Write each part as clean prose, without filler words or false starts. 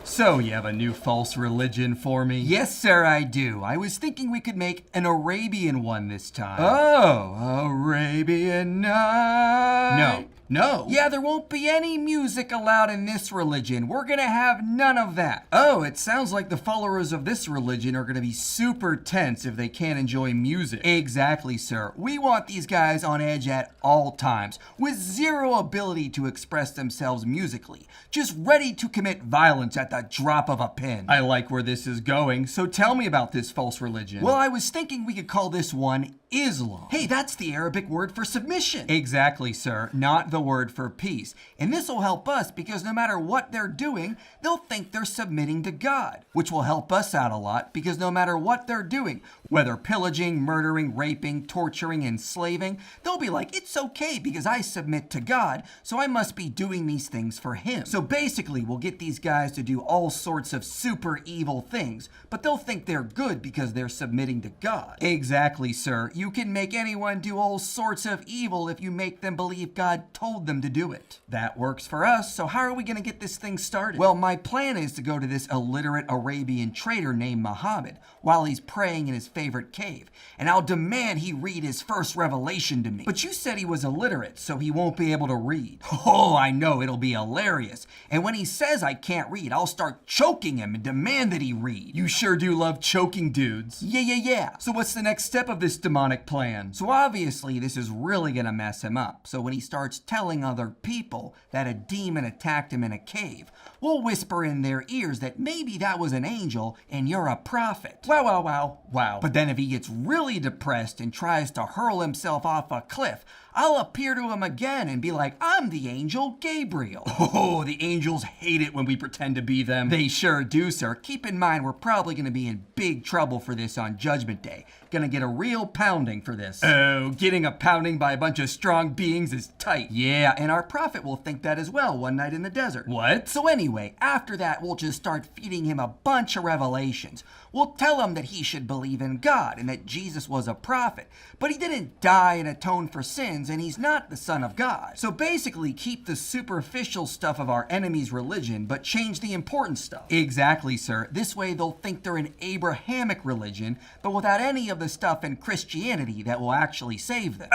So, you have a new false religion for me? Yes, sir, I do. I was thinking we could make an Arabian one this time. Oh, Arabian Night. No. Yeah, there won't be any music allowed in this religion. We're gonna have none of that. Oh, it sounds like the followers of this religion are gonna be super tense if they can't enjoy music. Exactly, sir. We want these guys on edge at all times, with zero ability to express themselves musically, just ready to commit violence at the drop of a pin. I like where this is going, so tell me about this false religion. Well, I was thinking we could call this one Islam. Hey, that's the Arabic word for submission. Exactly, sir. Not the word for peace. And this will help us because no matter what they're doing, they'll think they're submitting to God, which will help us out a lot because no matter what they're doing, whether pillaging, murdering, raping, torturing, enslaving, they'll be like, it's okay because I submit to God, so I must be doing these things for Him. So basically, we'll get these guys to do all sorts of super evil things, but they'll think they're good because they're submitting to God. Exactly, sir. You can make anyone do all sorts of evil if you make them believe God told them to do it. That works for us, so how are we going to get this thing started? Well, my plan is to go to this illiterate Arabian trader named Muhammad while he's praying in his favorite cave, and I'll demand he read his first revelation to me. But you said he was illiterate, so he won't be able to read. Oh, I know, it'll be hilarious. And when he says I can't read, I'll start choking him and demand that he read. You sure do love choking dudes. Yeah. So what's the next step of this demonic plan? So obviously this is really gonna mess him up. So when he starts telling other people that a demon attacked him in a cave, we'll whisper in their ears that maybe that was an angel and you're a prophet. Wow. But then if he gets really depressed and tries to hurl himself off a cliff, I'll appear to him again and be like, I'm the angel Gabriel. Oh, the angels hate it when we pretend to be them. They sure do, sir. Keep in mind, we're probably going to be in big trouble for this on Judgment Day. Gonna get a real pounding for this. Oh, getting a pounding by a bunch of strong beings is tight. Yeah, and our prophet will think that as well one night in the desert. What? So anyway, after that, we'll just start feeding him a bunch of revelations. We'll tell him that he should believe in God and that Jesus was a prophet, but he didn't die and atone for sins, and he's not the Son of God. So basically, keep the superficial stuff of our enemy's religion, but change the important stuff. Exactly, sir. This way, they'll think they're an Abrahamic religion, but without any of the stuff in Christianity that will actually save them.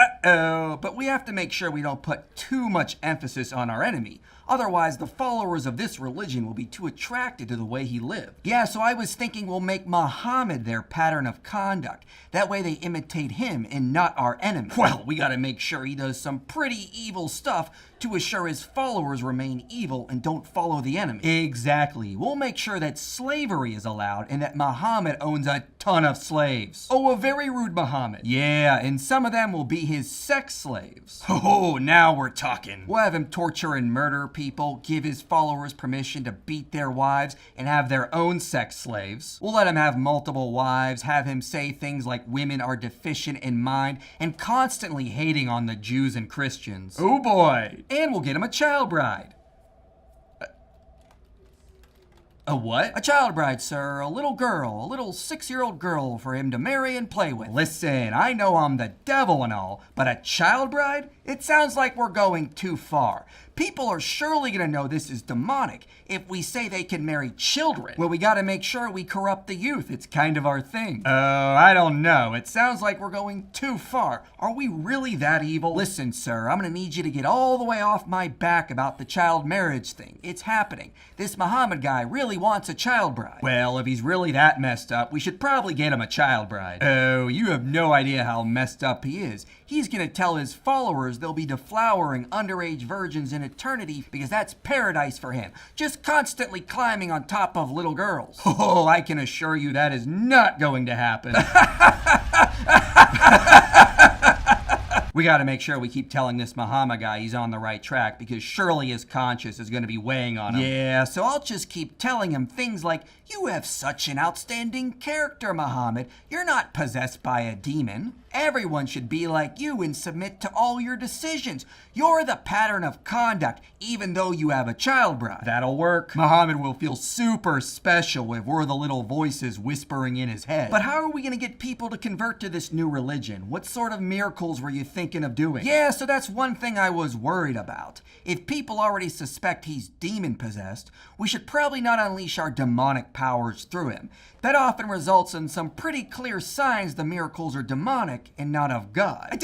But we have to make sure we don't put too much emphasis on our enemy. Otherwise, the followers of this religion will be too attracted to the way he lived. Yeah, so I was thinking we'll make Muhammad their pattern of conduct. That way they imitate him and not our enemy. Well, we gotta make sure he does some pretty evil stuff to assure his followers remain evil and don't follow the enemy. Exactly. We'll make sure that slavery is allowed and that Muhammad owns a ton of slaves. Oh, a very rude Muhammad. Yeah, and some of them will be his sex slaves. Oh, now we're talking. We'll have him torture and murder people, give his followers permission to beat their wives, and have their own sex slaves. We'll let him have multiple wives, have him say things like women are deficient in mind, and constantly hating on the Jews and Christians. Oh boy. And we'll get him a child bride. A what? A child bride, sir. A little girl. A little 6-year-old girl for him to marry and play with. Listen, I know I'm the devil and all, but a child bride? It sounds like we're going too far. People are surely going to know this is demonic if we say they can marry children. Well, we got to make sure we corrupt the youth. It's kind of our thing. I don't know. It sounds like we're going too far. Are we really that evil? Listen, sir, I'm going to need you to get all the way off my back about the child marriage thing. It's happening. This Muhammad guy really wants a child bride. Well, if he's really that messed up, we should probably get him a child bride. Oh, you have no idea how messed up he is. He's going to tell his followers they'll be deflowering underage virgins in eternity because that's paradise for him. Just constantly climbing on top of little girls. Oh, I can assure you that is not going to happen. We got to make sure we keep telling this Muhammad guy he's on the right track because surely his conscience is going to be weighing on him. Yeah, so I'll just keep telling him things like, you have such an outstanding character, Muhammad. You're not possessed by a demon. Everyone should be like you and submit to all your decisions. You're the pattern of conduct, even though you have a child bride. That'll work. Muhammad will feel super special if we're the little voices whispering in his head. But how are we going to get people to convert to this new religion? What sort of miracles were you thinking of doing? Yeah, so that's one thing I was worried about. If people already suspect he's demon-possessed, we should probably not unleash our demonic powers through him. That often results in some pretty clear signs the miracles are demonic and not of God. I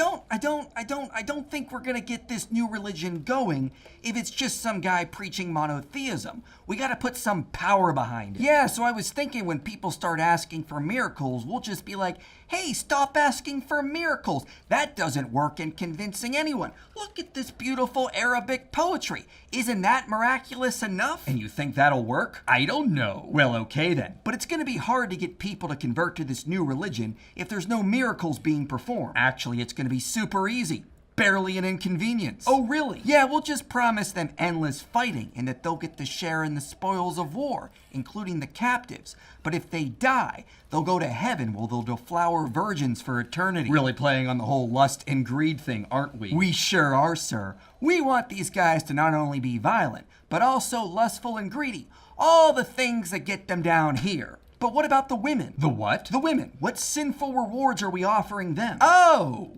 don't think we're gonna get this new religion going if it's just some guy preaching monotheism. We gotta put some power behind it. Yeah, so I was thinking when people start asking for miracles, we'll just be like, hey, stop asking for miracles. That doesn't work in convincing anyone. Look at this beautiful Arabic poetry. Isn't that miraculous enough? And you think that'll work? I don't know. Well, okay then. But it's gonna be hard to get people to convert to this new religion if there's no miracles being performed. Actually, it's gonna be super easy. Barely an inconvenience. Oh, really? Yeah, we'll just promise them endless fighting and that they'll get to share in the spoils of war, including the captives. But if they die, they'll go to heaven where they'll deflower virgins for eternity. Really playing on the whole lust and greed thing, aren't we? We sure are, sir. We want these guys to not only be violent, but also lustful and greedy. All the things that get them down here. But what about the women? The what? The women. What sinful rewards are we offering them? Oh!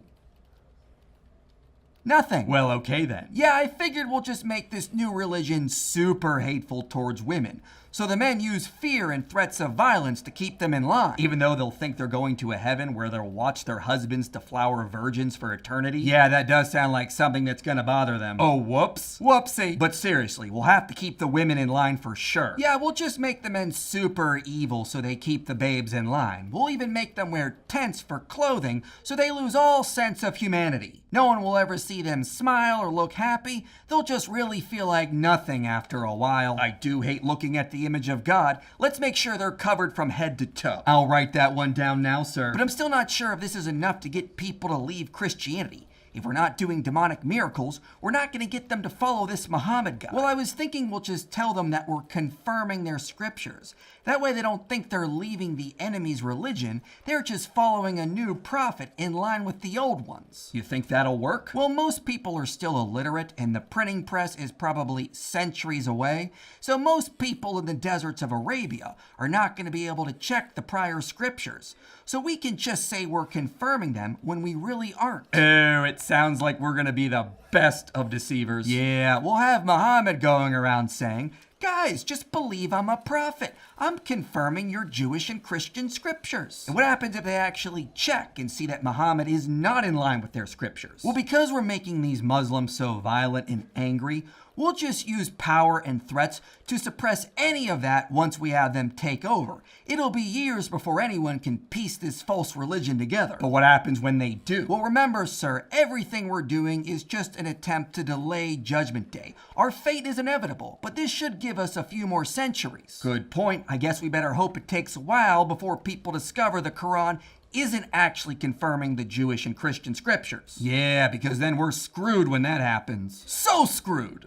Nothing. Well, okay then. Yeah, I figured we'll just make this new religion super hateful towards women. So the men use fear and threats of violence to keep them in line. Even though they'll think they're going to a heaven where they'll watch their husbands deflower virgins for eternity? Yeah, that does sound like something that's gonna bother them. Oh, whoops. Whoopsie. But seriously, we'll have to keep the women in line for sure. Yeah, we'll just make the men super evil so they keep the babes in line. We'll even make them wear tents for clothing so they lose all sense of humanity. No one will ever see them smile or look happy. They'll just really feel like nothing after a while. I do hate looking at the image of God. Let's make sure they're covered from head to toe. I'll write that one down now, sir. But I'm still not sure if this is enough to get people to leave Christianity. If we're not doing demonic miracles, we're not going to get them to follow this Muhammad guy. Well, I was thinking we'll just tell them that we're confirming their scriptures. That way they don't think they're leaving the enemy's religion. They're just following a new prophet in line with the old ones. You think that'll work? Well, most people are still illiterate, and the printing press is probably centuries away. So most people in the deserts of Arabia are not going to be able to check the prior scriptures. So we can just say we're confirming them when we really aren't. Oh, it sounds like we're gonna be the best of deceivers. Yeah, we'll have Muhammad going around saying, guys, just believe I'm a prophet. I'm confirming your Jewish and Christian scriptures. And what happens if they actually check and see that Muhammad is not in line with their scriptures? Well, because we're making these Muslims so violent and angry, we'll just use power and threats to suppress any of that once we have them take over. It'll be years before anyone can piece this false religion together. But what happens when they do? Well, remember, sir, everything we're doing is just an attempt to delay Judgment Day. Our fate is inevitable, but this should give us a few more centuries. Good point. I guess we better hope it takes a while before people discover the Quran isn't actually confirming the Jewish and Christian scriptures. Yeah, because then we're screwed when that happens. So screwed!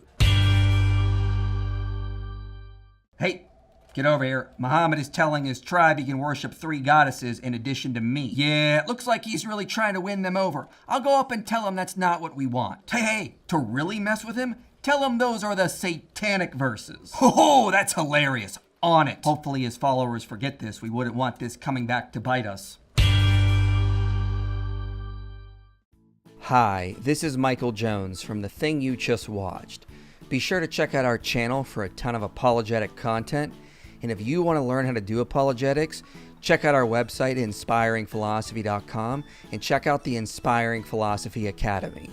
Hey, get over here. Muhammad is telling his tribe he can worship 3 goddesses in addition to me. Yeah, it looks like he's really trying to win them over. I'll go up and tell him that's not what we want. Hey, to really mess with him, tell him those are the satanic verses. Oh, that's hilarious. On it. Hopefully his followers forget this. We wouldn't want this coming back to bite us. Hi, this is Michael Jones from The Thing You Just Watched. Be sure to check out our channel for a ton of apologetic content, and if you want to learn how to do apologetics, check out our website, inspiringphilosophy.com, and check out the Inspiring Philosophy Academy.